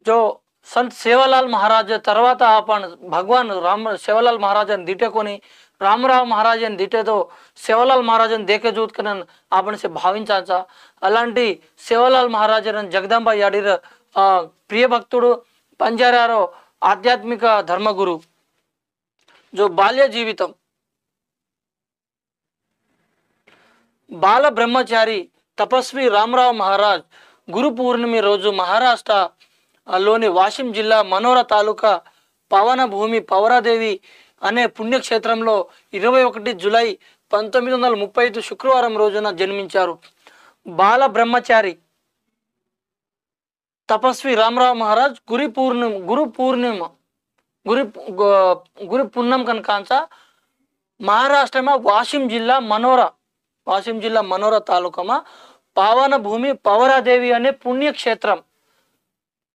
जो संत सेवालाल महाराज తర్వాత आपण भगवान राम सेवालाल महाराजांनी दिटे कोणी रामराव महाराजांनी दिटे तो सेवालाल महाराजांनी देखे जूत कन आपण से భావించాचा అలాంటి సేవలాల్ మహారాజన్ జగదంబ యాడిర ప్రియ భక్తుడు పంజారారో ఆధ్యాత్మిక ధర్మగురు जो బాల్య జీవితం బాల బ్రహ్మచారి తపస్వి రామరావు మహారాజ్ గురు పూర్ణిమ రోజు మహారాష్ట్ర లోని వాషిం జిల్లా మనోరా తాలూకా పవన భూమి పవరాదేవి అనే పుణ్యక్షేత్రంలో 21 జూలై 1935 శుక్రవారం రోజున జన్మించారు. బాల బ్రహ్మచారి తపస్వి రామరావు మహారాజ్ गुरु पूर्णम कनकांचा महाराष्ट्र में वाशिम जिल्ला मनोरा तालुका में पावन भूमि पवरादेवी अने पुण्यक्षेत्रम